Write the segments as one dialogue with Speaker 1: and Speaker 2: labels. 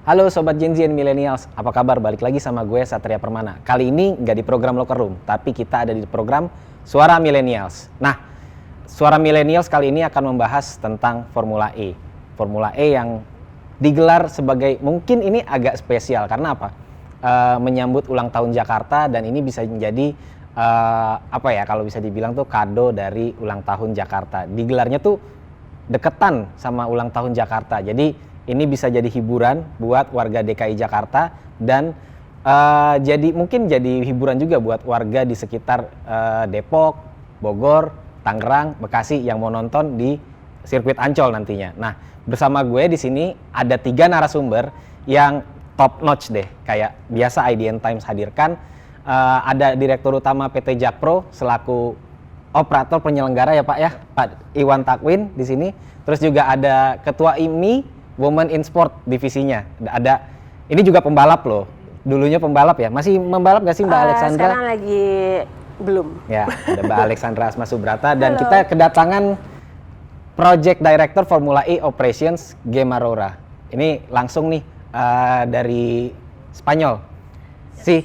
Speaker 1: Halo Sobat Gen Z and Millennials, apa kabar? Balik lagi sama gue Satria Permana. Kali ini nggak di program Locker Room, tapi kita ada di program Suara Millennials. Nah, Suara Millennials kali ini akan membahas tentang Formula E. Formula E yang digelar sebagai, mungkin ini agak spesial, karena apa? Menyambut ulang tahun Jakarta, dan ini bisa menjadi, apa ya, kalau bisa dibilang tuh kado dari ulang tahun Jakarta. Digelarnya tuh deketan sama ulang tahun Jakarta, jadi ini bisa jadi hiburan buat warga DKI Jakarta dan mungkin jadi hiburan juga buat warga di sekitar Depok, Bogor, Tangerang, Bekasi yang mau nonton di sirkuit Ancol nantinya. Nah, bersama gue di sini ada 3 narasumber yang top notch deh, kayak biasa IDN Times hadirkan. Ada Direktur Utama PT Jakpro selaku operator penyelenggara ya Pak ya, Pak Iwan Takwin di sini. Terus juga ada Ketua IMI Women in Sport divisinya. Ada, ini juga pembalap loh. Dulunya pembalap ya. Masih membalap gak sih Mbak Alexandra?
Speaker 2: Sekarang lagi belum.
Speaker 1: Ya, ada Mbak Alexandra Asma Subrata dan kita kedatangan Project Director Formula E Operations Gemma Roura. Ini langsung nih dari Spanyol. Sí.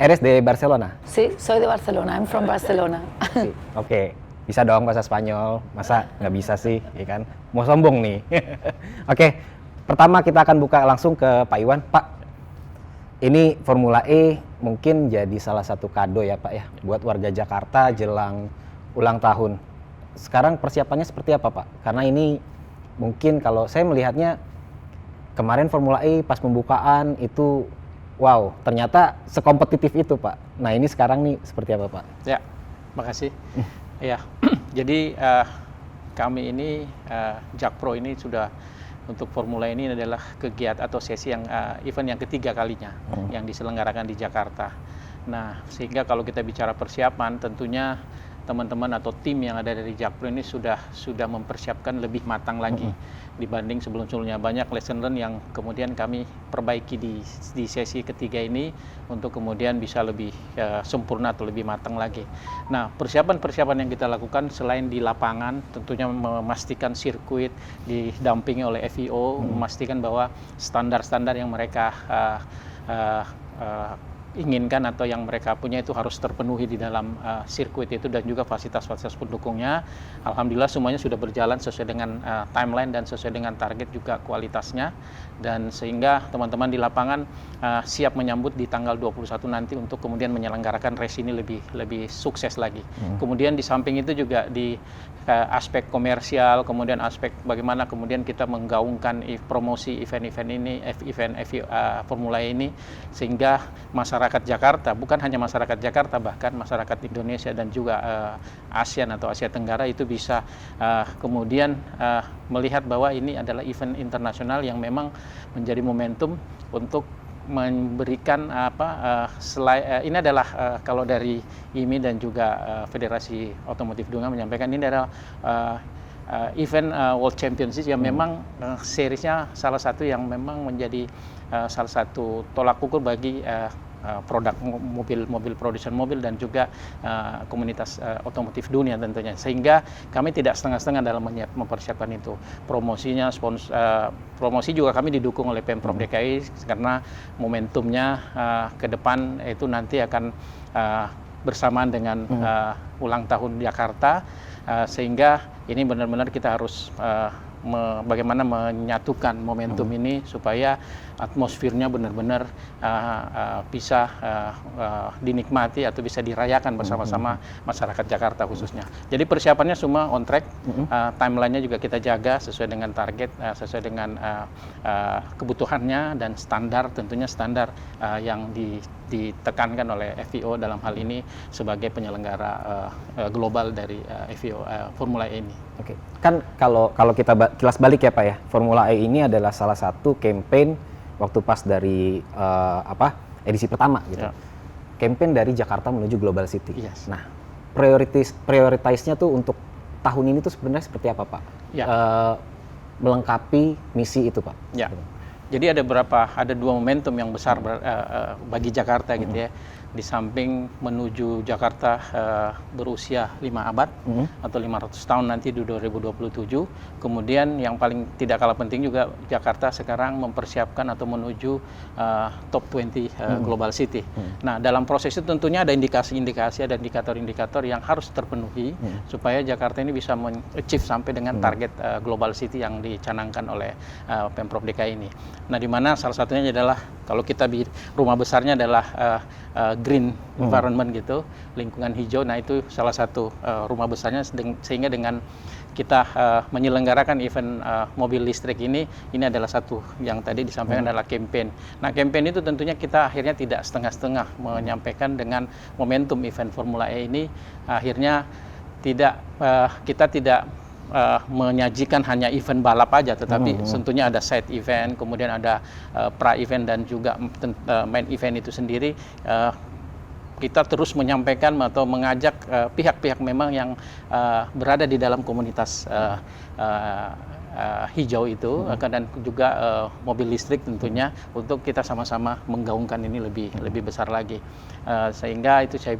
Speaker 1: Eres de Barcelona?
Speaker 3: Sí, soy de Barcelona. I'm from Barcelona.
Speaker 1: Sí. Oke. Bisa dong bahasa Spanyol, masa nggak bisa sih, ya kan? Mau sombong nih. Oke, pertama kita akan buka langsung ke Pak Iwan. Pak, ini Formula E mungkin jadi salah satu kado ya Pak ya, buat warga Jakarta jelang ulang tahun. Sekarang persiapannya seperti apa Pak? Karena ini mungkin kalau saya melihatnya, kemarin Formula E pas pembukaan itu, wow, ternyata sekompetitif itu Pak. Nah ini sekarang nih seperti apa Pak?
Speaker 4: Ya, makasih. Ya, jadi kami ini Jakpro ini sudah untuk Formula ini adalah kegiatan atau sesi yang event yang ketiga kalinya yang diselenggarakan di Jakarta. Nah, sehingga kalau kita bicara persiapan, tentunya teman-teman atau tim yang ada dari Jakpro ini sudah mempersiapkan lebih matang lagi dibanding sebelum-sebelumnya. Banyak lesson learn yang kemudian kami perbaiki di sesi ketiga ini untuk kemudian bisa lebih sempurna atau lebih matang lagi. Nah, persiapan-persiapan yang kita lakukan selain di lapangan, tentunya memastikan sirkuit didampingi oleh FIO, memastikan bahwa standar-standar yang mereka inginkan atau yang mereka punya itu harus terpenuhi di dalam sirkuit itu, dan juga fasilitas-fasilitas pendukungnya. Alhamdulillah semuanya sudah berjalan sesuai dengan timeline dan sesuai dengan target juga kualitasnya, dan sehingga teman-teman di lapangan siap menyambut di tanggal 21 nanti untuk kemudian menyelenggarakan race ini lebih sukses lagi. Kemudian di samping itu juga di aspek komersial, kemudian aspek bagaimana kemudian kita menggaungkan promosi event-event ini, Formula E ini, sehingga masyarakat Jakarta, bukan hanya masyarakat Jakarta, bahkan masyarakat Indonesia dan juga ASEAN atau Asia Tenggara itu bisa kemudian melihat bahwa ini adalah event internasional yang memang menjadi momentum untuk memberikan ini adalah kalau dari IMI dan juga Federasi Otomotif Dunia menyampaikan ini adalah event World Championship yang memang seriesnya salah satu yang memang menjadi salah satu tolak ukur bagi produk mobil produsen mobil dan juga komunitas otomotif dunia tentunya, sehingga kami tidak setengah-setengah dalam mempersiapkan itu. Promosinya, promosi juga kami didukung oleh Pemprov DKI karena momentumnya ke depan itu nanti akan bersamaan dengan ulang tahun Jakarta, sehingga ini benar-benar kita harus bagaimana menyatukan momentum ini supaya atmosfernya benar-benar bisa dinikmati atau bisa dirayakan bersama-sama masyarakat Jakarta khususnya. Jadi persiapannya semua on track, timelinenya juga kita jaga sesuai dengan target, sesuai dengan kebutuhannya dan standar, tentunya standar yang ditekankan oleh FIO dalam hal ini sebagai penyelenggara global dari FIO Formula E ini.
Speaker 1: Oke, kan kalau kita kilas balik ya Pak ya, Formula E ini adalah salah satu campaign waktu pas dari edisi pertama gitu. Ya. Campaign dari Jakarta menuju Global City.
Speaker 4: Yes.
Speaker 1: Nah, prioritasnya tuh untuk tahun ini tuh sebenarnya seperti apa Pak? Ya. Melengkapi misi itu Pak.
Speaker 4: Ya. Jadi ada 2 momentum yang besar bagi Jakarta gitu ya. di samping menuju Jakarta berusia 5 abad atau 500 tahun nanti di 2027. Kemudian yang paling tidak kalah penting juga Jakarta sekarang mempersiapkan atau menuju top 20 global city. Nah, dalam proses itu tentunya ada indikasi-indikasi, ada indikator-indikator yang harus terpenuhi supaya Jakarta ini bisa men-achieve sampai dengan target global city yang dicanangkan oleh Pemprov DKI ini. Nah, di mana salah satunya adalah kalau kita rumah besarnya adalah green environment gitu, lingkungan hijau. Nah, itu salah satu rumah besarnya, sehingga dengan kita menyelenggarakan event mobil listrik ini adalah satu yang tadi disampaikan adalah campaign. Nah, campaign itu tentunya kita akhirnya tidak setengah-setengah menyampaikan dengan momentum event Formula E ini. Akhirnya kita tidak menyajikan hanya event balap aja, tetapi tentunya ada side event, kemudian ada pra event dan juga main event itu sendiri. Kita terus menyampaikan atau mengajak pihak-pihak memang yang berada di dalam komunitas hijau itu dan juga mobil listrik tentunya, untuk kita sama-sama menggaungkan ini lebih besar lagi, sehingga itu saya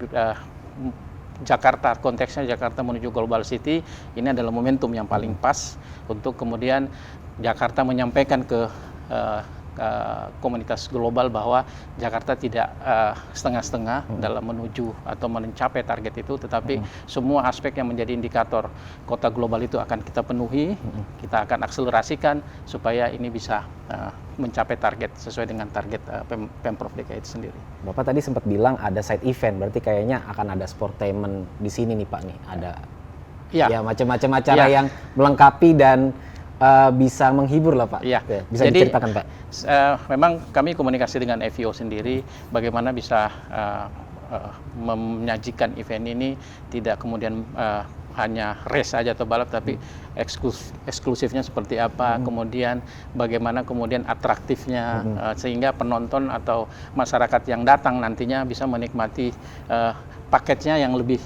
Speaker 4: Jakarta, konteksnya Jakarta menuju Global City, ini adalah momentum yang paling pas untuk kemudian Jakarta menyampaikan ke komunitas global bahwa Jakarta tidak setengah-setengah dalam menuju atau mencapai target itu, tetapi semua aspek yang menjadi indikator kota global itu akan kita penuhi, kita akan akselerasikan supaya ini bisa mencapai target sesuai dengan target Pemprov DKI itu sendiri.
Speaker 1: Bapak tadi sempat bilang ada side event, berarti kayaknya akan ada sportainment di sini nih Pak nih, ada ya macam-macam acara yang melengkapi dan bisa menghibur lah Pak.
Speaker 4: Ya.
Speaker 1: Bisa
Speaker 4: Jadi,
Speaker 1: diceritakan Pak.
Speaker 4: Memang kami komunikasi dengan FIO sendiri bagaimana bisa menyajikan event ini tidak kemudian hanya race saja atau balap, tapi eksklusifnya seperti apa, kemudian bagaimana kemudian atraktifnya, sehingga penonton atau masyarakat yang datang nantinya bisa menikmati paketnya yang lebih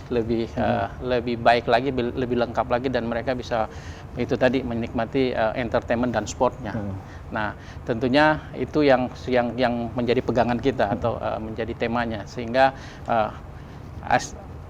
Speaker 4: baik lagi, lebih lengkap lagi, dan mereka bisa itu tadi menikmati entertainment dan sportnya. Nah, tentunya itu yang menjadi pegangan kita atau menjadi temanya, sehingga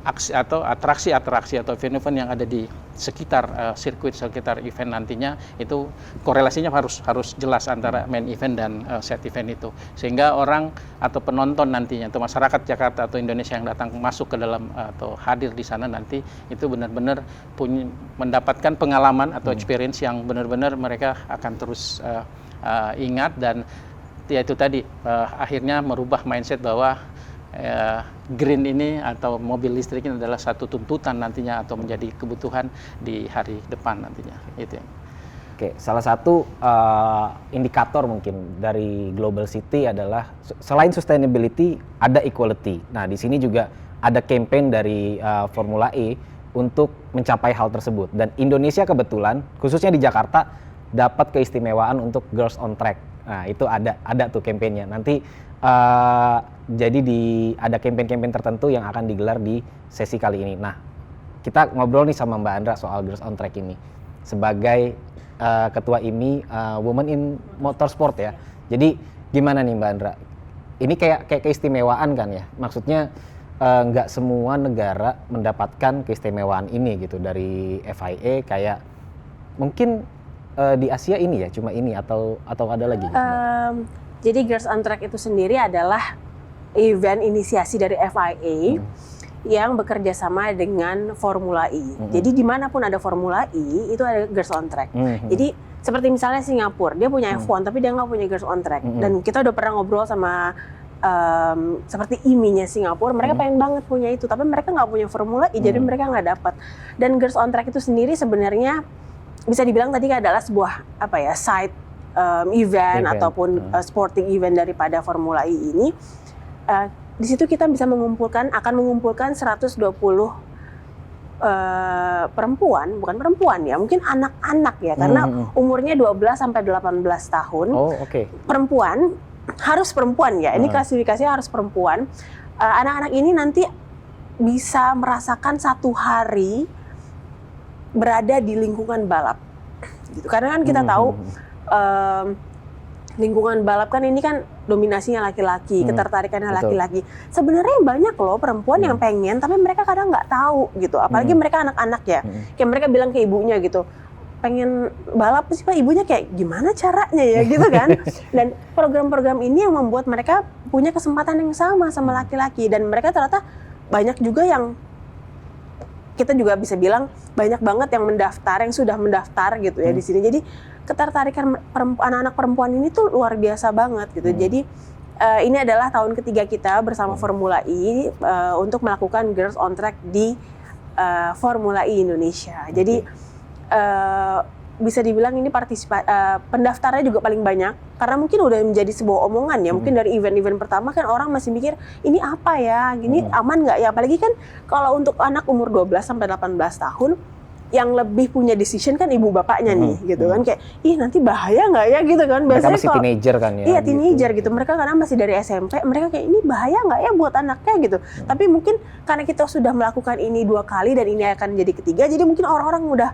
Speaker 4: atraksi-atraksi atau event-event yang ada di sekitar sirkuit, sekitar event nantinya itu korelasinya harus jelas antara main event dan set event itu, sehingga orang atau penonton nantinya atau masyarakat Jakarta atau Indonesia yang datang masuk ke dalam atau hadir di sana nanti itu benar-benar mendapatkan pengalaman atau experience yang benar-benar mereka akan terus ingat, dan ya itu tadi akhirnya merubah mindset bahwa green ini atau mobil listrik ini adalah satu tuntutan nantinya atau menjadi kebutuhan di hari depan nantinya. Itu ya.
Speaker 1: Oke, salah satu indikator mungkin dari Global City adalah selain sustainability ada equality. Nah, di sini juga ada campaign dari Formula E untuk mencapai hal tersebut, dan Indonesia kebetulan khususnya di Jakarta dapat keistimewaan untuk Girls on Track. Nah, itu ada tuh kampanyenya. Nanti jadi ada campaign-campaign tertentu yang akan digelar di sesi kali ini. Nah, kita ngobrol nih sama Mbak Andra soal Girls on Track ini. Sebagai ketua IMI Women in Motorsport ya. Jadi gimana nih Mbak Andra? Ini kayak keistimewaan kan ya? Maksudnya nggak semua negara mendapatkan keistimewaan ini gitu dari FIA, kayak mungkin di Asia ini ya, cuma ini atau ada lagi?
Speaker 2: Jadi Girls on Track itu sendiri adalah event inisiasi dari FIA yang bekerja sama dengan Formula E. Jadi dimanapun ada Formula E, itu ada Girls on Track. Jadi seperti misalnya Singapura, dia punya F1 tapi dia nggak punya Girls on Track. Dan kita udah pernah ngobrol sama seperti IMI-nya Singapura, mereka pengen banget punya itu, tapi mereka nggak punya Formula E, jadi mereka nggak dapat. Dan Girls on Track itu sendiri sebenarnya bisa dibilang tadi adalah sebuah side event ataupun sporting event daripada Formula E ini. Di situ kita bisa akan mengumpulkan 120 perempuan, bukan perempuan ya, mungkin anak-anak ya, karena umurnya 12 sampai 18 tahun.
Speaker 1: Oh, oke.
Speaker 2: Perempuan, harus perempuan ya. Ini klasifikasinya harus perempuan. Anak-anak ini nanti bisa merasakan satu hari berada di lingkungan balap. Gitu. Karena kan kita tahu lingkungan balap kan ini kan dominasinya laki-laki, ketertarikannya
Speaker 1: betul.
Speaker 2: laki-laki. Sebenarnya banyak loh perempuan yang pengen, tapi mereka kadang nggak tahu gitu. Apalagi mereka anak-anak ya, kayak mereka bilang ke ibunya gitu, pengen balap sih Pak, ibunya kayak gimana caranya ya gitu kan. Dan program-program ini yang membuat mereka punya kesempatan yang sama laki-laki, dan mereka ternyata banyak juga yang kita juga bisa bilang banyak banget yang mendaftar, yang sudah mendaftar gitu ya di sini. Jadi ketertarikan anak-anak perempuan ini tuh luar biasa banget gitu. Jadi ini adalah tahun ketiga kita bersama Formula E untuk melakukan Girls on Track di Formula E Indonesia. Jadi bisa dibilang ini pendaftarnya juga paling banyak, karena mungkin udah menjadi sebuah omongan ya. Mungkin dari event-event pertama kan orang masih mikir ini apa ya, gini aman nggak ya, apalagi kan kalau untuk anak umur 12 sampai 18 tahun yang lebih punya decision kan ibu bapaknya nih gitu kan, kayak ih nanti bahaya nggak ya gitu kan.
Speaker 1: Mereka masih teenager kan ya.
Speaker 2: Iya teenager gitu. Mereka karena masih dari SMP, mereka kayak ini bahaya nggak ya buat anaknya gitu. Tapi mungkin karena kita sudah melakukan ini 2 kali dan ini akan jadi ketiga, jadi mungkin orang-orang udah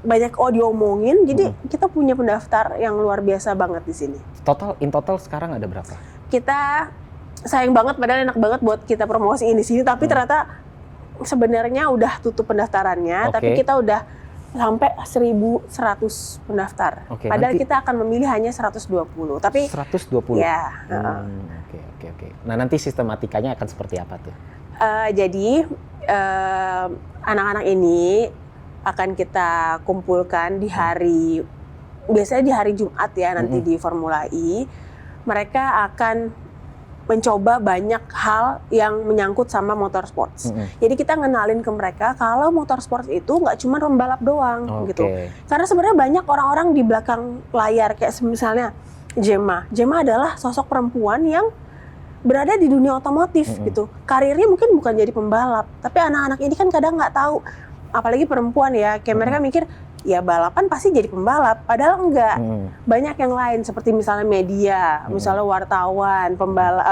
Speaker 2: banyak diomongin, jadi kita punya pendaftar yang luar biasa banget di sini.
Speaker 1: In total sekarang ada berapa?
Speaker 2: Kita sayang banget, padahal enak banget buat kita promosiin di sini, tapi ternyata sebenarnya udah tutup pendaftarannya, tapi kita udah sampai 1.100 pendaftar. Padahal kita akan memilih hanya 120. Tapi
Speaker 1: 120.
Speaker 2: Ya.
Speaker 1: Oke. Nah, nanti sistematikanya akan seperti apa tuh?
Speaker 2: Jadi anak-anak ini akan kita kumpulkan di biasanya di hari Jumat ya, nanti di Formula E. Mereka akan mencoba banyak hal yang menyangkut sama motorsports. Jadi kita ngenalin ke mereka kalau motorsports itu nggak cuma pembalap doang gitu. Karena sebenarnya banyak orang-orang di belakang layar, kayak misalnya Gemma. Gemma adalah sosok perempuan yang berada di dunia otomotif gitu. Karirnya mungkin bukan jadi pembalap, tapi anak-anak ini kan kadang nggak tahu. Apalagi perempuan ya, kayak mereka mikir ya balapan pasti jadi pembalap, padahal enggak. Banyak yang lain seperti misalnya media, misalnya wartawan,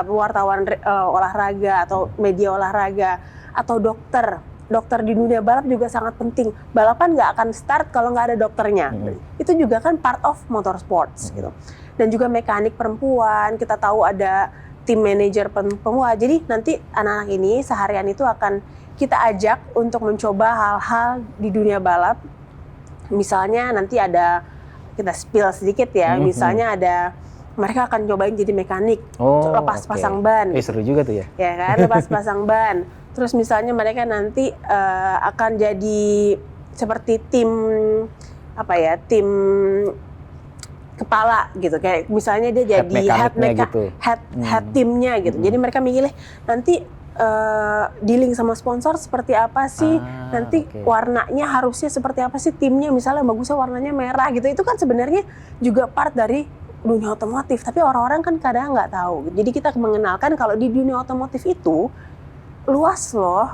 Speaker 2: wartawan olahraga atau media olahraga, atau dokter. Dokter di dunia balap juga sangat penting. Balapan nggak akan start kalau nggak ada dokternya. Itu juga kan part of motorsports gitu. Dan juga mekanik perempuan, kita tahu ada tim manajer perempuan. Jadi nanti anak-anak ini seharian itu akan kita ajak untuk mencoba hal-hal di dunia balap. Misalnya nanti ada, kita spill sedikit ya, misalnya ada mereka akan cobain jadi mekanik, lepas pasang ban.
Speaker 1: Seru juga tuh ya. Ya
Speaker 2: kan, lepas pasang ban. Terus misalnya mereka nanti akan jadi seperti tim tim kepala gitu, kayak misalnya dia jadi head timnya gitu. Jadi mereka milih nanti dealing sama sponsor seperti apa sih, nanti warnanya harusnya seperti apa sih timnya, misalnya bagusnya warnanya merah gitu. Itu kan sebenarnya juga part dari dunia otomotif, tapi orang-orang kan kadang nggak tahu. Jadi kita mengenalkan kalau di dunia otomotif itu luas loh,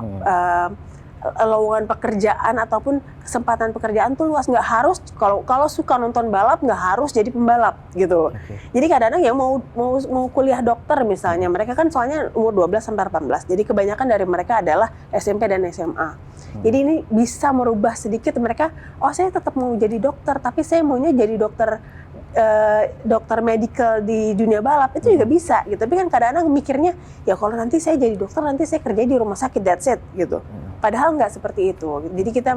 Speaker 2: lowongan pekerjaan ataupun kesempatan pekerjaan tuh luas. Nggak harus kalau suka nonton balap nggak harus jadi pembalap gitu. Jadi kadang-kadang ya mau kuliah dokter misalnya, mereka kan soalnya umur 12 sampai 18. Jadi kebanyakan dari mereka adalah SMP dan SMA. Jadi ini bisa merubah sedikit mereka, saya tetap mau jadi dokter tapi saya maunya jadi dokter medical di dunia balap, itu juga bisa gitu. Tapi kan kadang-kadang mikirnya ya kalau nanti saya jadi dokter nanti saya kerja di rumah sakit, that's it gitu. Padahal nggak seperti itu. Jadi kita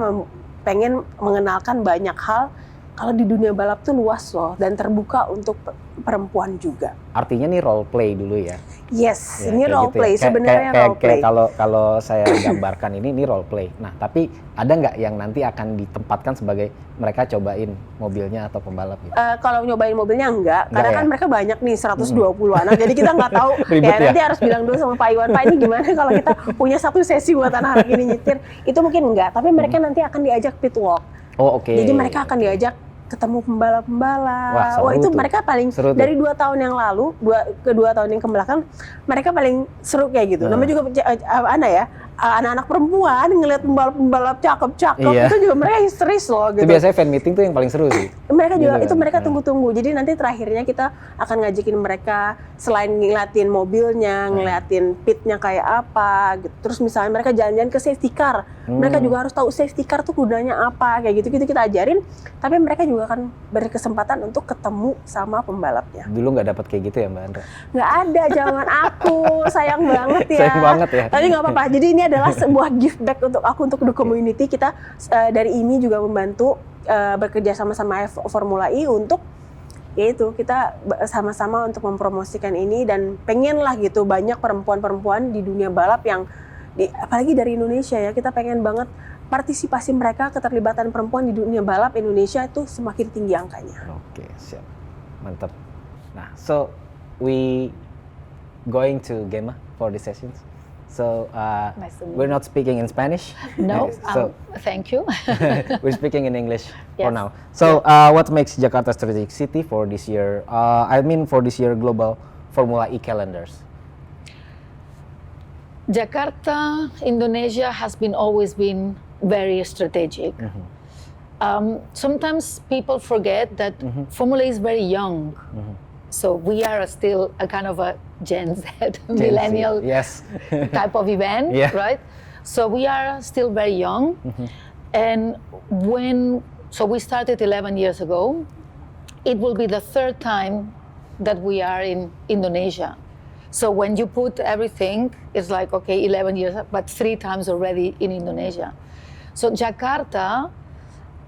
Speaker 2: pengen mengenalkan banyak hal kalau di dunia balap tuh luas loh dan terbuka untuk perempuan juga.
Speaker 1: Artinya nih role play dulu ya?
Speaker 2: Yes,
Speaker 1: ya,
Speaker 2: ini role
Speaker 1: gitu
Speaker 2: play
Speaker 1: ya.
Speaker 2: sebenarnya role play.
Speaker 1: Kalau saya gambarkan ini role play. Nah, tapi ada nggak yang nanti akan ditempatkan sebagai mereka cobain mobilnya atau pembalap gitu?
Speaker 2: Kalau nyobain mobilnya enggak karena kan mereka banyak nih 120 anak. Jadi kita nggak tahu. Nanti harus bilang dulu sama Pak Iwan, Pak ini gimana kalau kita punya satu sesi buat anak-anak ini nyetir? Itu mungkin enggak, tapi mereka nanti akan diajak pit walk. Jadi mereka akan diajak ketemu pembalap-pembalap. Wah itu tuh. Mereka paling seru dari 2 tahun yang lalu, 2 tahun yang kebelakang, mereka paling seru kayak gitu. Namanya juga anak-anak perempuan ngelihat pembalap-pembalap cakep-cakep
Speaker 1: Iya.
Speaker 2: itu juga mereka histeris loh
Speaker 1: Itu
Speaker 2: gitu.
Speaker 1: biasanya fan meeting tuh yang paling seru sih.
Speaker 2: Mereka juga
Speaker 1: Gitu
Speaker 2: itu
Speaker 1: kan.
Speaker 2: mereka tunggu-tunggu. Jadi nanti terakhirnya kita akan ngajakin mereka selain ngeliatin mobilnya, ngeliatin pitnya kayak apa gitu. Terus misalnya mereka jalan-jalan ke safety car. Mereka juga harus tahu safety car tuh gunanya apa kayak gitu-gitu kita ajarin. Tapi mereka juga akan berkesempatan untuk ketemu sama pembalapnya.
Speaker 1: Dulu nggak dapat kayak gitu ya Mbak Andra?
Speaker 2: Nggak ada zaman aku, sayang banget ya.
Speaker 1: Sayang banget ya.
Speaker 2: Tapi nggak apa-apa. Jadi ini adalah sebuah gift back untuk aku, untuk the community. Kita dari IMI juga membantu bekerja sama Formula E untuk yaitu kita sama-sama untuk mempromosikan ini, dan pengen lah gitu banyak perempuan-perempuan di dunia balap yang apalagi dari Indonesia ya, kita pengen banget partisipasi mereka, keterlibatan perempuan di dunia balap Indonesia itu semakin tinggi angkanya.
Speaker 1: Oke, siap. Mantap. Nah, so we going to Gemma for the sessions. So
Speaker 3: Nice to meet
Speaker 1: we're not speaking in Spanish.
Speaker 3: No,
Speaker 1: So
Speaker 3: thank you.
Speaker 1: we're speaking in English for
Speaker 3: Yes.
Speaker 1: now. So what makes Jakarta strategic city for this year? For this year global Formula E calendars.
Speaker 3: Jakarta, Indonesia has always been very strategic. Sometimes people forget that Formula E is very young. So we are still a kind of a Gen Z, millennial
Speaker 1: Yes.
Speaker 3: type of event,
Speaker 1: Yeah.
Speaker 3: right? So we are still very young. And so we started 11 years ago. It will be the third time that we are in Indonesia. So when you put everything, it's like, okay, 11 years, but 3 times already in Indonesia. So Jakarta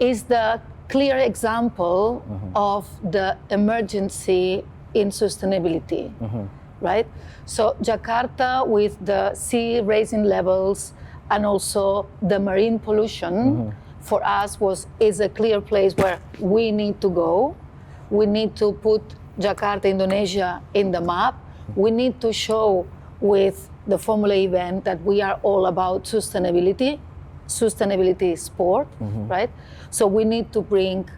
Speaker 3: is the clear example of the emergency in sustainability, right? So Jakarta, with the sea rising levels and also the marine pollution, for us is a clear place where we need to go. We need to put Jakarta, Indonesia in the map. We need to show with the Formula event that we are all about sustainability. Sustainability is sport, right? So we need to bring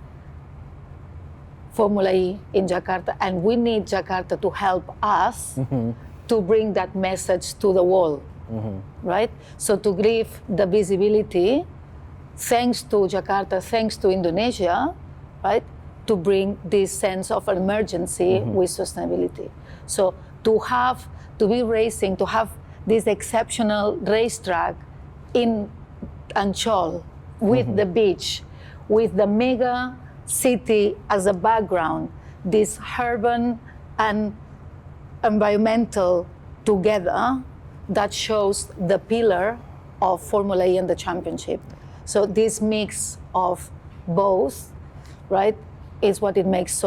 Speaker 3: Formula E in Jakarta, and we need Jakarta to help us to bring that message to the world, right? So to give the visibility, thanks to Jakarta, thanks to Indonesia, right? To bring this sense of emergency with sustainability. So to be racing, to have this exceptional racetrack in Ancol with the beach, with the mega city as a background, this urban and environmental together, that shows the pillar of Formula E and the championship. So this mix of both, right, is what it makes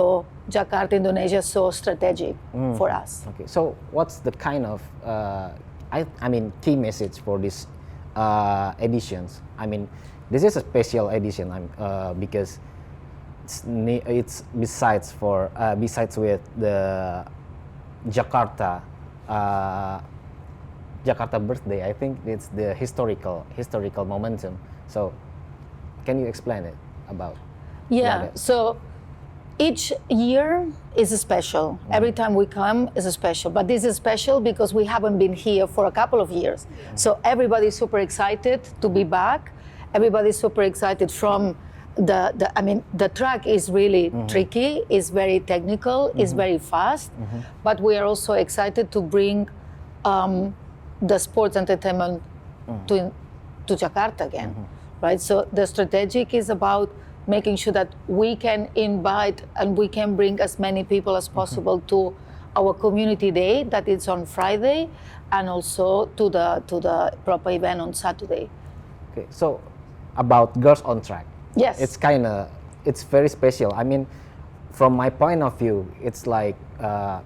Speaker 3: Jakarta, Indonesia so strategic for us.
Speaker 1: Okay, so what's the kind of key message for these editions? I mean, this is a special edition because it's besides with the Jakarta birthday. I think it's the historical momentum. So, can you explain it about?
Speaker 3: Yeah.
Speaker 1: it?
Speaker 3: So each year is special. Every time we come is special. But this is special because we haven't been here for a couple of years. So everybody's super excited to be back. Everybody's super excited from the track is really tricky, it's very technical, it's very fast. But we are also excited to bring the sports entertainment to Jakarta again, right? So the strategic is about making sure that we can invite and we can bring as many people as possible to our community day that is on Friday, and also to the proper event on Saturday.
Speaker 1: Okay, so about Girls on Track.
Speaker 3: Yes.
Speaker 1: It's very special. I mean, from my point of view, it's like I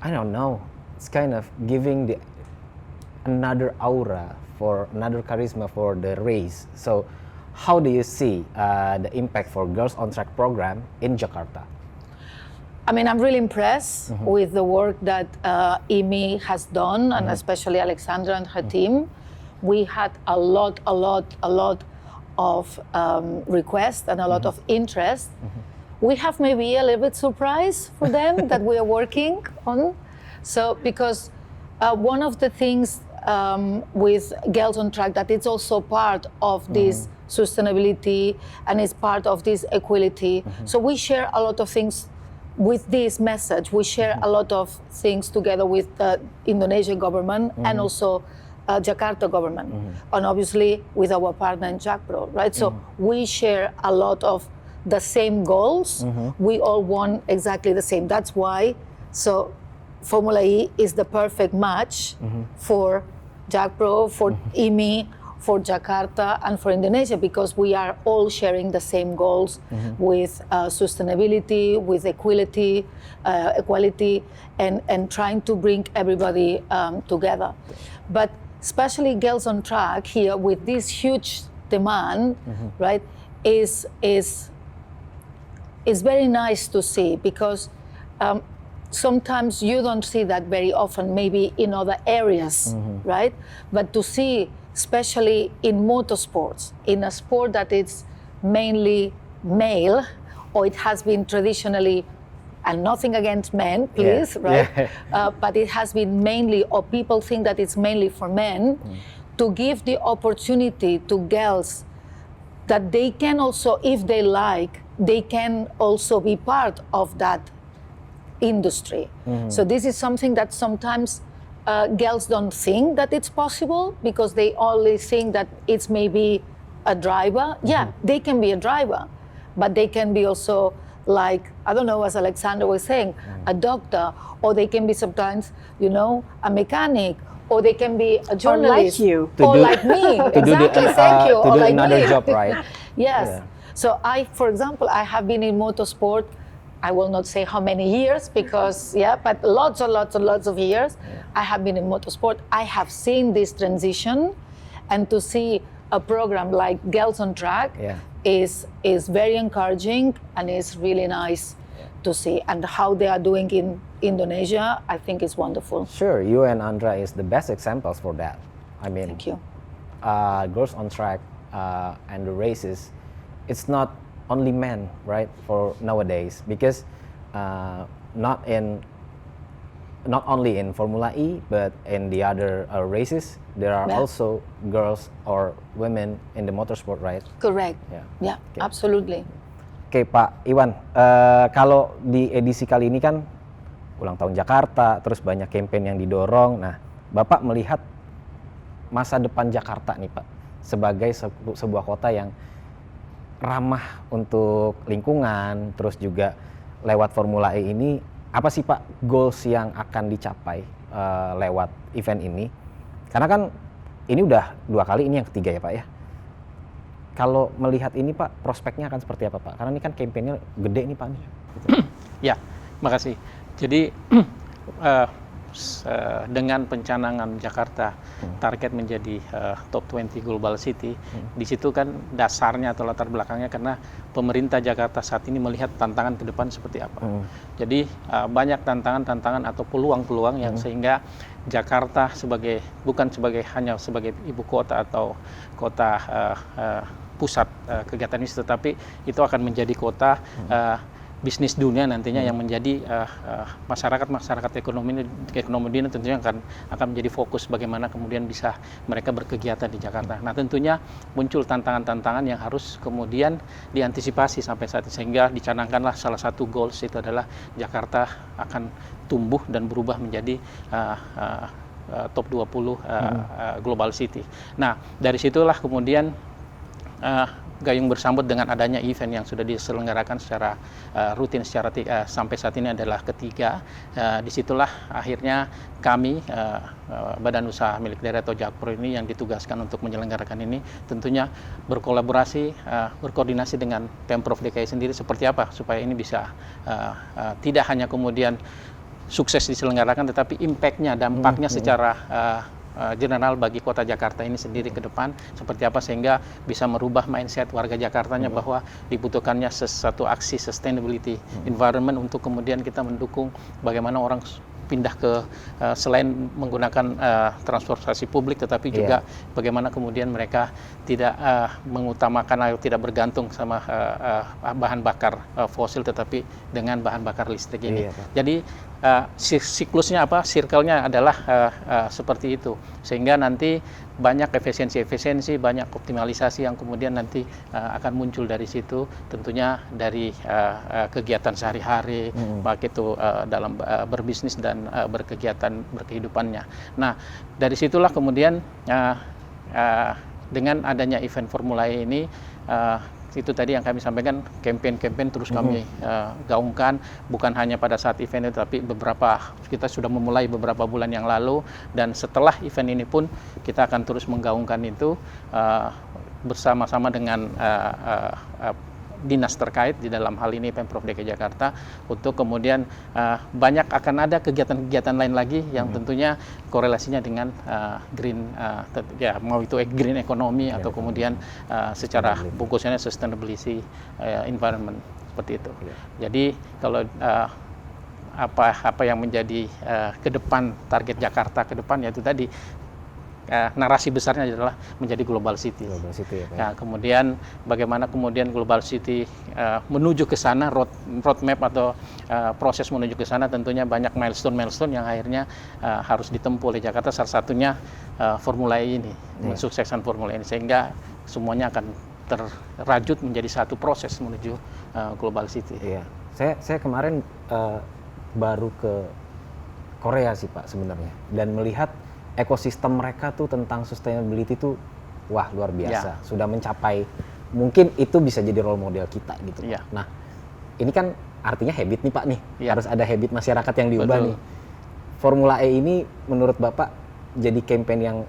Speaker 1: don't know. It's kind of giving another aura, for another charisma for the race. So, how do you see the impact for Girls on Track program in Jakarta?
Speaker 3: I mean, I'm really impressed with the work that IMI has done, and especially Alexandra and her team. We had a lot of requests and a lot of interest. We have maybe a little bit surprise for them that we are working on. So, because one of the things with Girls on Track that it's also part of this sustainability and it's part of this equality. So we share a lot of things with this message. We share a lot of things together with the Indonesian government and also Jakarta government, and obviously with our partner in JAKPRO, right? So we share a lot of the same goals. We all want exactly the same. That's why, so Formula E is the perfect match for JAKPRO, for IMI, for Jakarta, and for Indonesia, because we are all sharing the same goals with sustainability, with equality, and trying to bring everybody together. But especially Girls on Track here with this huge demand, right, is very nice to see, because sometimes you don't see that very often, maybe in other areas, right? But to see, especially in motorsports, in a sport that is mainly male, or it has been traditionally, and nothing against men, please, right? But it has been mainly, or people think that it's mainly for men, to give the opportunity to girls that they can also, if they like, they can also be part of that industry. So this is something that sometimes girls don't think that it's possible, because they only think that it's maybe a driver. Yeah, they can be a driver, but they can be also, like, I don't know, as Alexander was saying, a doctor, or they can be sometimes, you know, a mechanic, or they can be a journalist.
Speaker 2: Or like you.
Speaker 3: Or like me. Exactly, thank you.
Speaker 1: To
Speaker 3: Or
Speaker 1: do
Speaker 3: like
Speaker 1: another
Speaker 3: me.
Speaker 1: job, right?
Speaker 3: Yes.
Speaker 1: Yeah.
Speaker 3: So for example, I have been in motorsport, I will not say how many years, because, but lots and lots and lots of years. I have been in motorsport. I have seen this transition, and to see a program like Girls on Track is very encouraging, and is really nice to see. And how they are doing in Indonesia, I think is wonderful.
Speaker 1: Sure, you and Andra is the best examples for that. I mean,
Speaker 3: Thank you.
Speaker 1: Girls on Track and the races, it's not only men, right, for nowadays, because not only in Formula E, but in the other races, there are also girls or women in the motorsport, right?
Speaker 3: Correct. Yeah, absolutely.
Speaker 1: Oke, Pak Iwan, kalau di edisi kali ini kan ulang tahun Jakarta, terus banyak campaign yang didorong. Nah, Bapak melihat masa depan Jakarta nih, Pak, sebagai sebuah kota yang ramah untuk lingkungan, terus juga lewat Formula E ini, apa sih Pak goals yang akan dicapai lewat event ini? Karena kan ini udah 2 kali, ini yang ketiga ya Pak ya. Kalau melihat ini Pak, prospeknya akan seperti apa Pak? Karena ini kan kampanye gede nih Pak.
Speaker 4: Ya, makasih. Jadi dengan pencanangan Jakarta target menjadi top 20 global city, di situ kan dasarnya atau latar belakangnya karena pemerintah Jakarta saat ini melihat tantangan ke depan seperti apa. Jadi banyak tantangan-tantangan atau peluang-peluang yang sehingga Jakarta bukan hanya sebagai ibu kota atau kota pusat kegiatan ini, tetapi itu akan menjadi kota bisnis dunia nantinya yang menjadi masyarakat ekonomi dunia tentunya akan menjadi fokus bagaimana kemudian bisa mereka berkegiatan di Jakarta. Nah, tentunya muncul tantangan-tantangan yang harus kemudian diantisipasi sampai saat ini, sehingga dicanangkanlah salah satu goals itu adalah Jakarta akan tumbuh dan berubah menjadi top 20 global city. Nah, dari situlah kemudian gayung bersambut dengan adanya event yang sudah diselenggarakan secara rutin sampai saat ini adalah ketiga. Disitulah akhirnya kami Badan Usaha Milik Daerah atau JAKPRO ini yang ditugaskan untuk menyelenggarakan ini tentunya berkoordinasi dengan Pemprov DKI sendiri seperti apa supaya ini bisa tidak hanya kemudian sukses diselenggarakan, tetapi impact-nya, dampaknya secara general bagi kota Jakarta ini sendiri ke depan seperti apa, sehingga bisa merubah mindset warga Jakartanya bahwa dibutuhkannya sesuatu aksi sustainability environment untuk kemudian kita mendukung bagaimana orang pindah ke selain menggunakan transportasi publik, tetapi juga bagaimana kemudian mereka tidak mengutamakan atau tidak bergantung sama bahan bakar fosil, tetapi dengan bahan bakar listrik ini. Jadi siklusnya circle-nya adalah seperti itu, sehingga nanti banyak efisiensi, banyak optimalisasi yang kemudian nanti akan muncul dari situ, tentunya dari kegiatan sehari-hari, baik itu dalam berbisnis dan berkehidupannya. Nah, dari situlah kemudian dengan adanya event Formula E ini, itu tadi yang kami sampaikan, campaign terus kami gaungkan, bukan hanya pada saat event itu, tapi kita sudah memulai beberapa bulan yang lalu, dan setelah event ini pun kita akan terus menggaungkan itu bersama-sama dengan dinas terkait, di dalam hal ini Pemprov DKI Jakarta, untuk kemudian banyak akan ada kegiatan-kegiatan lain lagi yang tentunya korelasinya dengan green, mau itu green economy atau kemudian secara bungkusannya sustainability environment, seperti itu. Jadi kalau apa yang menjadi ke depan, target Jakarta ke depan, yaitu tadi narasi besarnya adalah menjadi global city.
Speaker 1: Global city ya, Pak.
Speaker 4: Nah, kemudian bagaimana kemudian global city menuju ke sana, roadmap atau proses menuju ke sana, tentunya banyak milestone yang akhirnya harus ditempuh oleh Jakarta. Salah satunya Formula E ini, mensukseskan Formula E ini, sehingga semuanya akan terrajut menjadi satu proses menuju global city.
Speaker 1: Iya, saya kemarin baru ke Korea sih Pak sebenarnya, dan melihat ekosistem mereka tuh tentang sustainability tuh wah luar biasa, sudah mencapai, mungkin itu bisa jadi role model kita gitu. Nah, ini kan artinya habit nih Pak nih, harus ada habit masyarakat yang diubah. Betul. Nih. Formula E ini menurut Bapak jadi campaign yang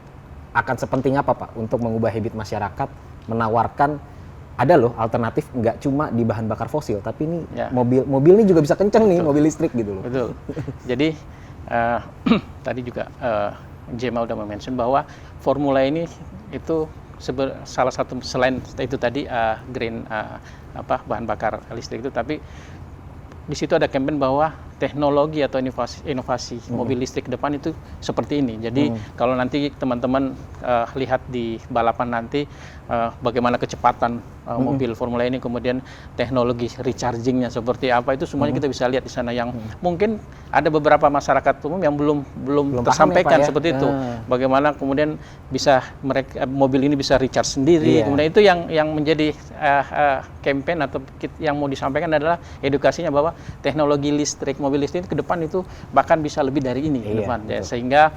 Speaker 1: akan sepenting apa Pak untuk mengubah habit masyarakat, menawarkan ada loh alternatif, nggak cuma di bahan bakar fosil, tapi ini mobil ini juga bisa kenceng nih, mobil listrik gitu loh. Betul.
Speaker 4: Jadi tadi juga Gemma udah mention bahwa Formula ini itu salah satu, selain itu tadi green bahan bakar listrik itu, tapi di situ ada campaign bahwa teknologi atau inovasi mobil listrik ke depan itu seperti ini. Jadi kalau nanti teman-teman lihat di balapan nanti bagaimana kecepatan mobil Formula ini, kemudian teknologi rechargingnya seperti apa, itu semuanya kita bisa lihat di sana, yang mungkin ada beberapa masyarakat umum yang belum tersampaikan ya, seperti itu. Bagaimana kemudian bisa mobil ini bisa recharge sendiri. Kemudian itu yang menjadi campaign atau yang mau disampaikan adalah edukasinya bahwa teknologi listrik, mobil listrik ke depan itu bahkan bisa lebih dari ini ke depan. Ya, sehingga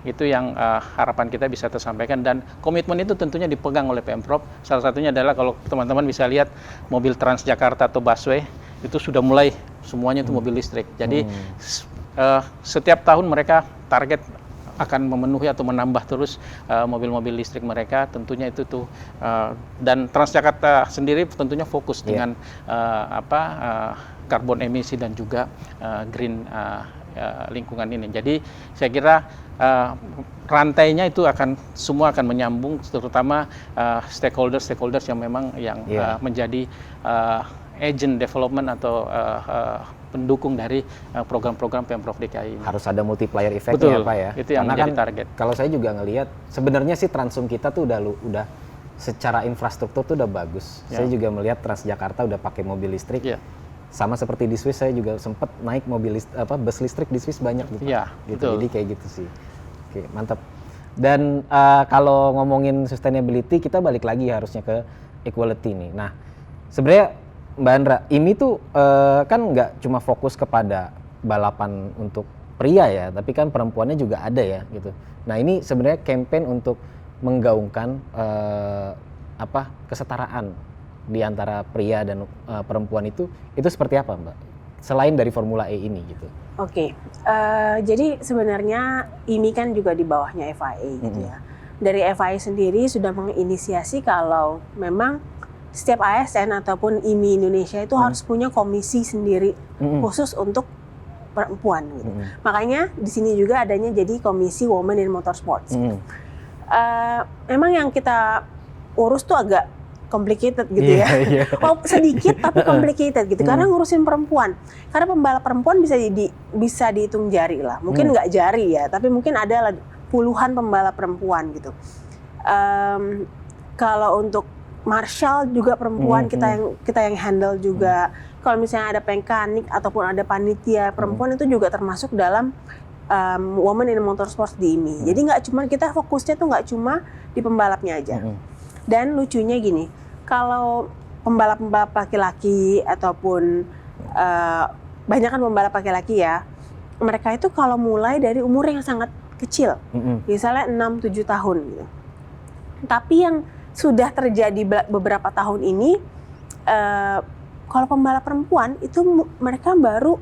Speaker 4: itu yang harapan kita bisa tersampaikan, dan komitmen itu tentunya dipegang oleh Pemprov. Salah satunya adalah kalau teman-teman bisa lihat mobil Transjakarta atau busway itu sudah mulai semuanya itu mobil listrik. Jadi setiap tahun mereka target akan memenuhi atau menambah terus mobil-mobil listrik mereka, tentunya itu tuh dan Transjakarta sendiri tentunya fokus dengan karbon emisi dan juga green lingkungan ini. Jadi saya kira rantainya itu semua akan menyambung, terutama stakeholders yang memang menjadi agent development atau pendukung dari program-program Pemprov DKI ini. Harus ada multiplier effect-nya Pak ya. Itu yang menjadi target. Kalau saya juga ngelihat sebenarnya sih Transum kita tuh udah secara infrastruktur tuh udah bagus. Saya juga melihat Transjakarta udah pakai mobil listrik. Sama seperti di Swiss, saya juga sempat naik bus listrik di Swiss banyak gitu. Gitu. Jadi kayak gitu sih. Oke, mantap. Dan kalau ngomongin sustainability, kita balik lagi harusnya ke equality nih. Nah, sebenarnya Mbak Andra, ini tuh kan nggak cuma fokus kepada balapan untuk pria ya, tapi kan perempuannya juga ada ya gitu. Nah, ini sebenarnya campaign untuk menggaungkan kesetaraan di antara pria dan perempuan itu seperti apa Mbak? Selain dari Formula E ini gitu. Oke,
Speaker 2: jadi sebenarnya ini kan juga di bawahnya FIA gitu ya. Dari FIA sendiri sudah menginisiasi kalau memang setiap ASN ataupun IMI Indonesia itu harus punya komisi sendiri khusus untuk perempuan gitu. Makanya di sini juga adanya jadi komisi Women in Motorsports. Memang yang kita urus tuh agak complicated gitu ya. Oh, sedikit tapi complicated gitu. Karena ngurusin perempuan. Karena pembalap perempuan bisa dihitung jari lah. Mungkin nggak jari ya, tapi mungkin ada puluhan pembalap perempuan gitu. Kalau untuk Marshall juga perempuan kita yang handle juga. kalau misalnya ada mekanik ataupun ada panitia perempuan itu juga termasuk dalam Women in Motorsport di IMI. Jadi nggak cuma kita fokusnya tuh nggak cuma di pembalapnya aja. Dan lucunya gini, kalau pembalap-pembalap laki-laki ataupun banyak kan pembalap laki-laki ya, mereka itu kalau mulai dari umur yang sangat kecil, misalnya 6-7 tahun gitu. Tapi yang sudah terjadi beberapa tahun ini, kalau pembalap perempuan itu mereka baru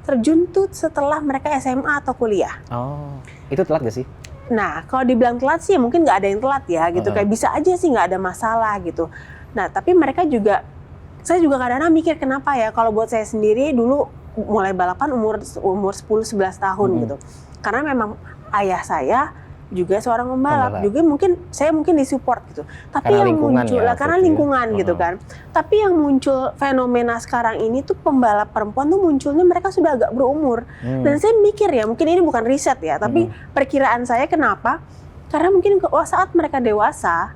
Speaker 2: terjun tuh setelah mereka SMA atau kuliah.
Speaker 1: Oh, itu telat gak sih?
Speaker 2: Nah, kalau dibilang telat sih mungkin nggak ada yang telat ya gitu. Kayak bisa aja sih nggak ada masalah gitu. Nah, tapi mereka juga, saya juga kadang-kadang mikir kenapa ya, kalau buat saya sendiri dulu mulai balapan umur 10-11 tahun gitu. Karena memang ayah saya juga seorang pembalap. Juga saya mungkin disupport gitu. Tapi
Speaker 1: karena
Speaker 2: yang muncul
Speaker 1: ya,
Speaker 2: karena lingkungan gitu kan. Tapi yang muncul fenomena sekarang ini tuh pembalap perempuan tuh munculnya mereka sudah agak berumur. Dan saya mikir ya, mungkin ini bukan riset ya, tapi perkiraan saya kenapa? Karena mungkin saat mereka dewasa,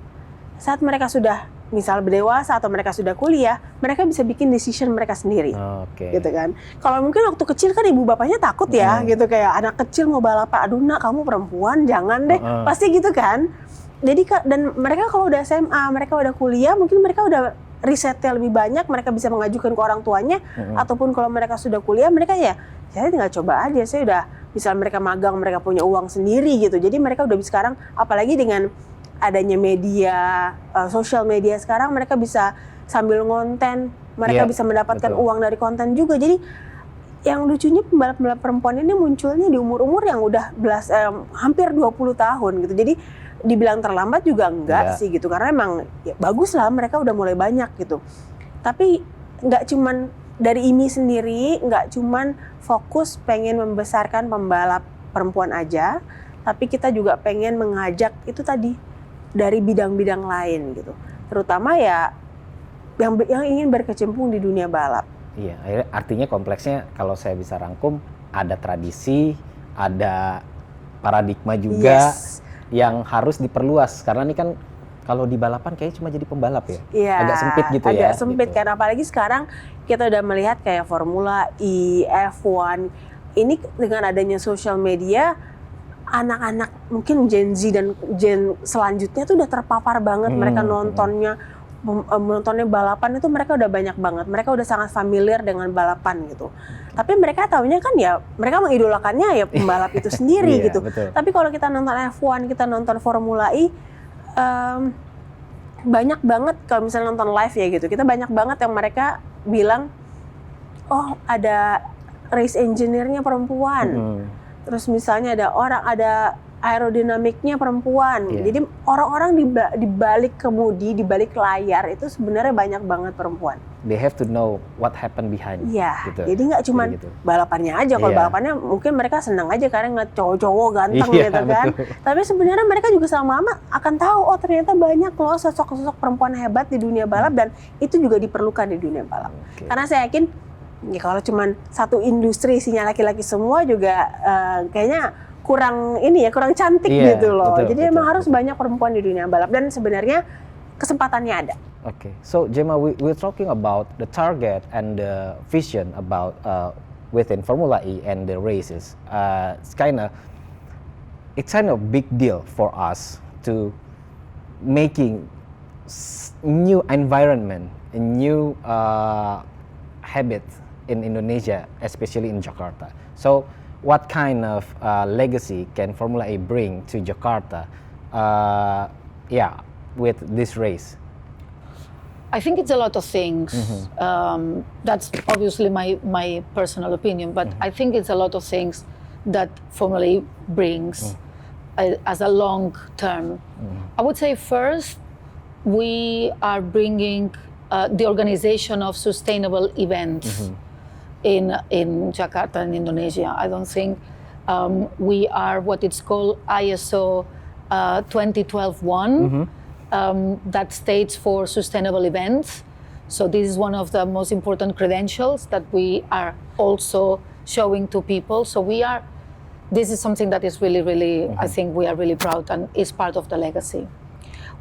Speaker 2: saat mereka sudah misal berdewasa atau mereka sudah kuliah, mereka bisa bikin decision mereka sendiri, gitu kan. Kalau mungkin waktu kecil kan ibu bapaknya takut ya, gitu kayak anak kecil mau balapan, aduh nak kamu perempuan jangan deh, pasti gitu kan. Jadi dan mereka kalau udah SMA, mereka udah kuliah, mungkin mereka udah risetnya lebih banyak, mereka bisa mengajukan ke orang tuanya, ataupun kalau mereka sudah kuliah, mereka ya saya tinggal coba aja, saya udah misal mereka magang, mereka punya uang sendiri gitu. Jadi mereka udah sekarang, apalagi dengan adanya media, sosial media sekarang, mereka bisa sambil ngonten, mereka bisa mendapatkan uang dari konten juga. Jadi yang lucunya pembalap-pembalap perempuan ini munculnya di umur-umur yang udah hampir 20 tahun gitu. Jadi dibilang terlambat juga enggak sih gitu, karena emang ya, bagus lah mereka udah mulai banyak gitu. Tapi nggak cuman dari IMI sendiri, nggak cuman fokus pengen membesarkan pembalap perempuan aja, tapi kita juga pengen mengajak itu tadi dari bidang-bidang lain gitu, terutama ya yang ingin berkecimpung di dunia balap.
Speaker 1: Iya, artinya kompleksnya kalau saya bisa rangkum, ada tradisi, ada paradigma juga yang harus diperluas, karena ini kan kalau di balapan kayaknya cuma jadi pembalap ya, agak sempit gitu ya.
Speaker 2: Agak sempit gitu. Karena apalagi sekarang kita udah melihat kayak Formula E, F1, ini dengan adanya sosial media, anak-anak mungkin Gen Z dan Gen selanjutnya tuh udah terpapar banget, mereka nontonnya balapan itu mereka udah banyak banget, mereka udah sangat familiar dengan balapan gitu. Tapi mereka taunya kan ya, mereka mengidolakannya ya pembalap itu sendiri gitu.
Speaker 1: Betul.
Speaker 2: Tapi kalau kita nonton F1, kita nonton Formula E, banyak banget kalau misalnya nonton live ya gitu, kita banyak banget yang mereka bilang, oh ada race engineer-nya perempuan. Terus misalnya ada aerodinamiknya perempuan. Jadi orang-orang di balik kemudi, di balik layar itu sebenarnya banyak banget perempuan.
Speaker 1: They have to know what happened behind.
Speaker 2: Gitu. Jadi nggak cuma balapannya aja. Kalau balapannya mungkin mereka senang aja karena ngeliat cowok-cowok ganteng gitu kan. Tapi sebenarnya mereka juga lama-lama akan tahu, oh ternyata banyak loh sosok-sosok perempuan hebat di dunia balap, dan itu juga diperlukan di dunia balap. Karena saya yakin ya kalau cuma satu industri isinya laki-laki semua juga kayaknya kurang cantik gitu loh. Jadi emang harus banyak perempuan di dunia balap, dan sebenarnya kesempatannya ada.
Speaker 1: Okay, so Gemma, we're talking about the target and the vision about within Formula E and the races. It's kind of big deal for us to making new environment, a new habit in Indonesia, especially in Jakarta. So, what kind of legacy can Formula E bring to Jakarta? With this race.
Speaker 3: I think it's a lot of things. That's obviously my personal opinion, but I think it's a lot of things that Formula E brings as a long term. I would say first, we are bringing the organization of sustainable events in Jakarta and Indonesia. I don't think we are what it's called ISO 2012-1. That states for sustainable events. So this is one of the most important credentials that we are also showing to people. So this is something that is really, really, I think we are really proud, and is part of the legacy.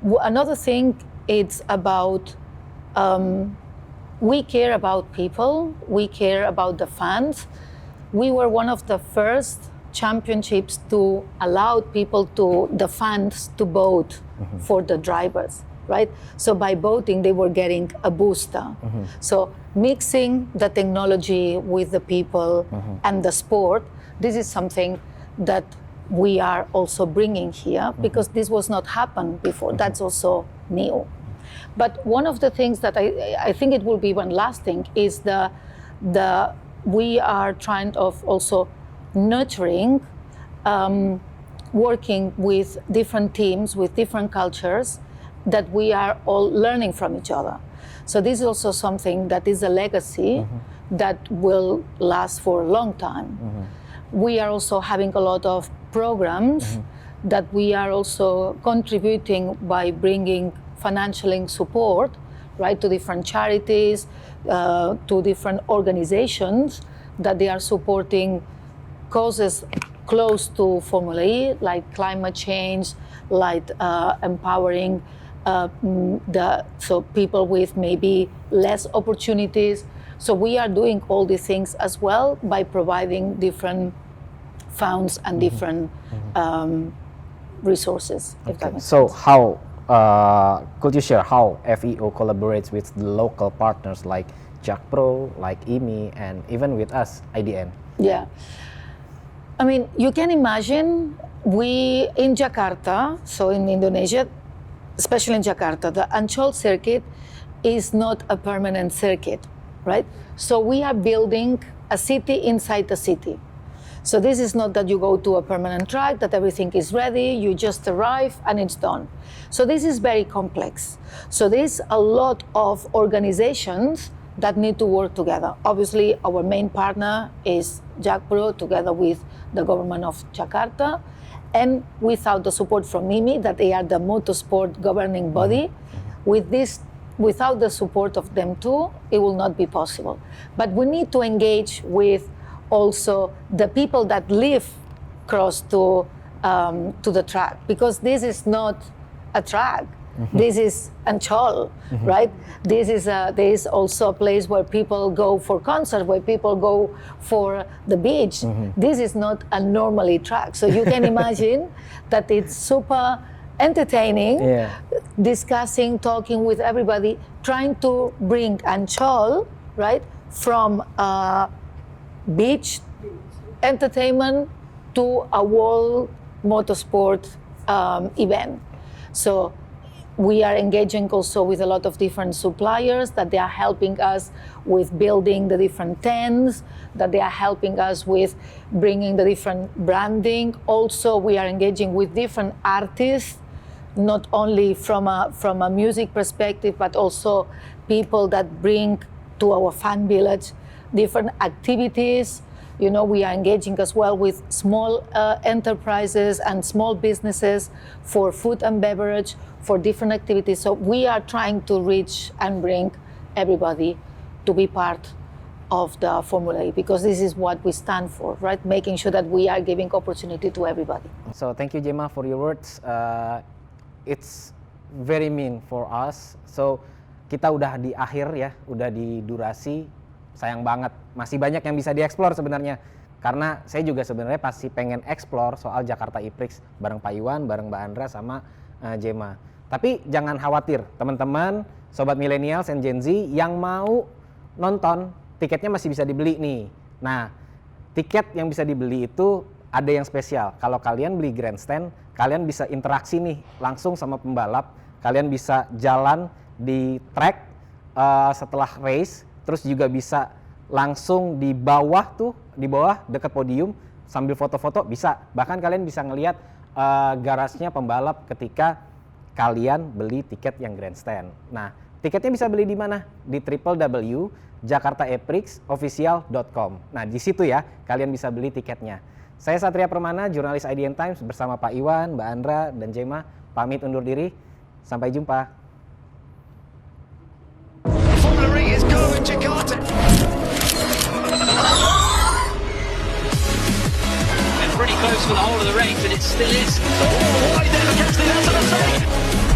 Speaker 3: Another thing, it's about we care about people, we care about the fans. We were one of the first championships to allow the fans to vote for the drivers, right? So by voting, they were getting a booster. So mixing the technology with the people and the sport, this is something that we are also bringing here because this was not happened before. That's also new. But one of the things that I think it will be one lasting is we are trying of also nurturing, working with different teams, with different cultures, that we are all learning from each other. So this is also something that is a legacy that will last for a long time. We are also having a lot of programs that we are also contributing by bringing financial support, right, to different charities, to different organizations that they are supporting causes close to Formula E, like climate change, like empowering so people with maybe less opportunities. So we are doing all these things as well by providing different funds and different resources. If that makes
Speaker 1: So
Speaker 3: sense.
Speaker 1: how could you share how FEO collaborates with the local partners like Jack Pro, like IMI, and even with us, IDN?
Speaker 3: Yeah. I mean, you can imagine we in Jakarta, so in Indonesia, especially in Jakarta, the Ancol circuit is not a permanent circuit, right? So we are building a city inside the city. So this is not that you go to a permanent track, that everything is ready, you just arrive and it's done. So this is very complex. So there's a lot of organizations that need to work together. Obviously, our main partner is Jack Pro, together with the government of Jakarta, and without the support from MIMI, that they are the motorsport governing body, without the support of them too, it will not be possible. But we need to engage with also the people that live close to the track, because this is not a track. This is Ancol, right? There is also a place where people go for concerts, where people go for the beach. This is not a normally track. So you can imagine that it's super entertaining, discussing, talking with everybody, trying to bring Ancol, right, from beach entertainment to a world motorsport event. So we are engaging also with a lot of different suppliers that they are helping us with building the different tents, that they are helping us with bringing the different branding. Also, we are engaging with different artists, not only from a music perspective, but also people that bring to our fan village different activities. You know, we are engaging as well with small enterprises and small businesses for food and beverage, for different activities. So we are trying to reach and bring everybody to be part of the Formula E, because this is what we stand for, right? Making sure that we are giving opportunity to everybody.
Speaker 1: So thank you, Gemma, for your words. It's very mean for us. So kita udah di akhir ya, udah di durasi. Sayang banget, masih banyak yang bisa dieksplor sebenarnya. Karena saya juga sebenarnya pasti pengen eksplor soal Jakarta E-Prix bareng Pak Iwan, bareng Mbak Andra, sama Gemma. Tapi jangan khawatir, teman-teman, sobat millennials and Gen Z yang mau nonton, tiketnya masih bisa dibeli nih. Nah, tiket yang bisa dibeli itu ada yang spesial. Kalau kalian beli grandstand, kalian bisa interaksi nih langsung sama pembalap. Kalian bisa jalan di track setelah race. Terus juga bisa langsung di bawah dekat podium sambil foto-foto bisa. Bahkan kalian bisa ngelihat garasnya pembalap ketika kalian beli tiket yang grandstand. Nah, tiketnya bisa beli di mana? Di www.jakartaeprixofficial.com. Nah, di situ ya kalian bisa beli tiketnya. Saya Satria Permana, jurnalis IDN Times, bersama Pak Iwan, Mbak Andra, dan Gemma pamit undur diri. Sampai jumpa.
Speaker 5: Is going Jakarta. And pretty close for the whole of the race, but it still is. Oh, they never catch the outside.